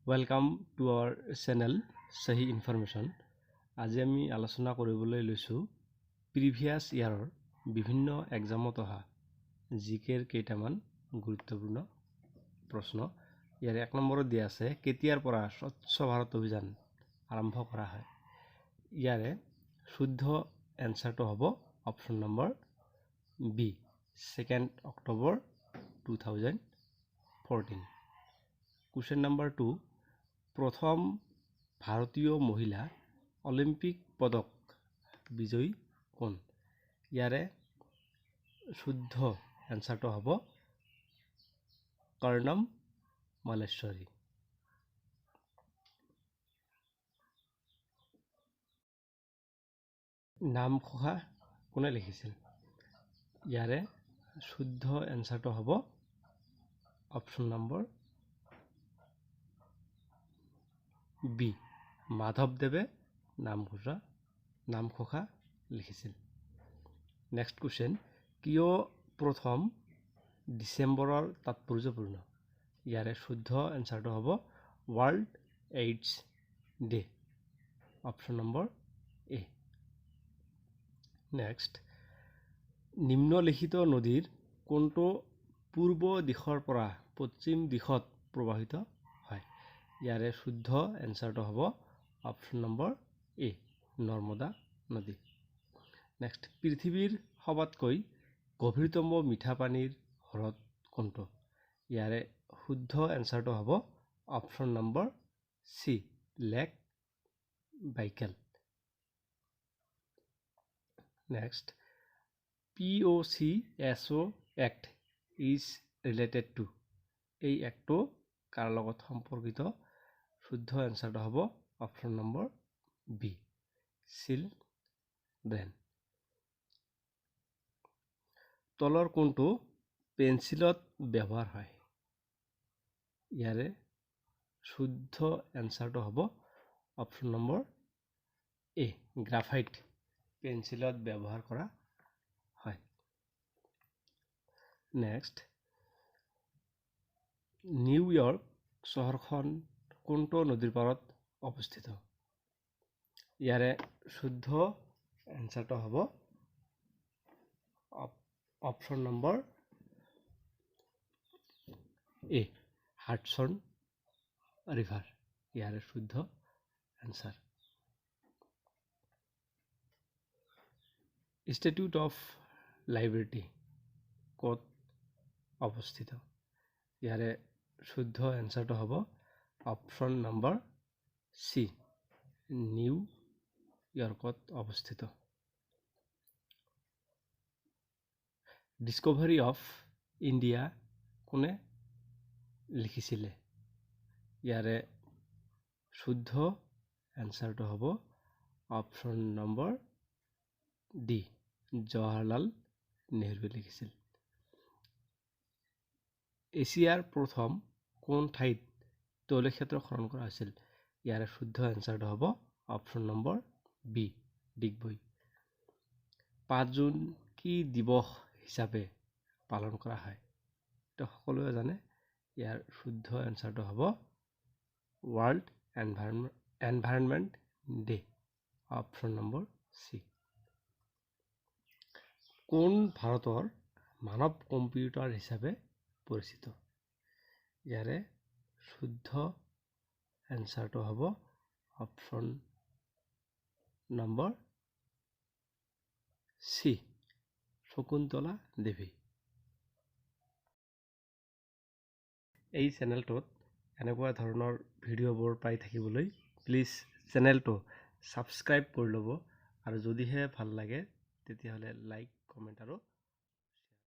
Welcome to our channel Sahiinformation. আজি আমি আলোচনা কৰিবলৈ লৈছো প্ৰিভিয়াস ইয়াৰৰ বিভিন্ন এক্সামত অহা জিকেৰ কেইটামান গুৰুত্বপূৰ্ণ প্ৰশ্ন। ইয়াৰ এক নম্বৰত দিয়া আছে কেতিয়াৰ পৰা স্বচ্ছ ভাৰত অভিযান আৰম্ভ কৰা হয়। ইয়াৰে শুদ্ধ এনসাৰটো হ'ব option number B 2 October 2014। Question number 2, প্ৰথম ভাৰতীয় মহিলা অলিম্পিক পদক বিজয়ী কোন? ইয়াৰে শুদ্ধ এনসাৰটো হ'ব কৰ্ণম মালেশ্বৰী। নাম খোহা কোনে লিখিছিল? ইয়াৰে শুদ্ধ এনসাৰটো হ'ব অপচন নম্বৰ বি মাধৱদেৱে নাম খোহা লিখিছিল। নেক্সট কুৱেশ্যন, কিয় প্ৰথম ডিচেম্বৰৰ তাৎপৰ্যপূৰ্ণ? ইয়াৰে শুদ্ধ এনসাৰটো হ'ব world AIDS day, option number A. Next, নিম্নলিখিত নদীৰ কোনটো পূৰ্ব দিশৰ পৰা পশ্চিম দিশত প্ৰবাহিত হয়? ইয়াৰে শুদ্ধ এনসাৰটো হ'ব অপচন নম্বৰ এ নৰ্মদা নদী। নেক্সট, পৃথিৱীৰ সবাতকৈ গভীৰতম মিঠা পানীৰ হ্ৰদ কোনটো? ইয়াৰে শুদ্ধ এনসাৰটো হ'ব option number C lake vehicle. Next, POCSO Act is related to, এই এক্টটো কাৰ লগত সম্পৰ্কিত? শুদ্ধ এনসাৰটো হ'ব অপচন নম্বৰ বি চিলড্ৰেন। তলৰ কোনটো পেন্সিলত ব্যৱহাৰ হয়? ইয়াৰে শুদ্ধ এনসাৰটো হ'ব অপচন নম্বৰ এ গ্ৰাফাইট পেন্সিলত ব্যৱহাৰ কৰা হয়। নেক্সট, নিউয়ৰ্ক চহৰখন কোনটো নদীৰ পাৰত অৱস্থিত? ইয়াৰে শুদ্ধ এনসাৰটো হ'ব অপচন নম্বৰ এ হাডসন ৰিভাৰ, ইয়াৰে শুদ্ধ এনসাৰ। ইনষ্টিটিউট অফ লাইব্ৰেৰী ক'ত অৱস্থিত? ইয়াৰে শুদ্ধ এনসাৰটো হ'ব অপচন নম্বৰ চি নিউয়ৰ্কত অৱস্থিত। ডিস্কভাৰী অফ ইণ্ডিয়া কোনে লিখিছিলে? ইয়াৰে শুদ্ধ এনসাৰটো হ'ব অপচন নম্বৰ ডি জৱাহৰলাল নেহৰুৱে লিখিছিল। এছিয়াৰ প্ৰথম কোন ঠাইত তৈল ক্ষেত্ৰ খনন কৰা হৈছিল? ইয়াৰে শুদ্ধ এনসাৰটো হ'ব option number B Digboi. 5 June কি দিৱস হিচাপে পালন কৰা হয়? এইটো সকলোৱে জানে। ইয়াৰ শুদ্ধ এনসাৰটো হ'ব world environment day, option number C. কোন ভাৰতৰ মানৱ কম্পিউটাৰ হিচাপে পৰিচিত? ইয়াৰে শুদ্ধ এনসাৰটো হ'ব অপচন নম্বৰ চি শকুন্তলা দেৱী। এই চেনেলটোত এনেকুৱা ধৰণৰ ভিডিঅ'বোৰ পাই থাকিবলৈ প্লিজ চেনেলটো ছাবস্ক্ৰাইব কৰি ল'ব, আৰু যদিহে ভাল লাগে তেতিয়াহ'লে লাইক কমেণ্ট আৰু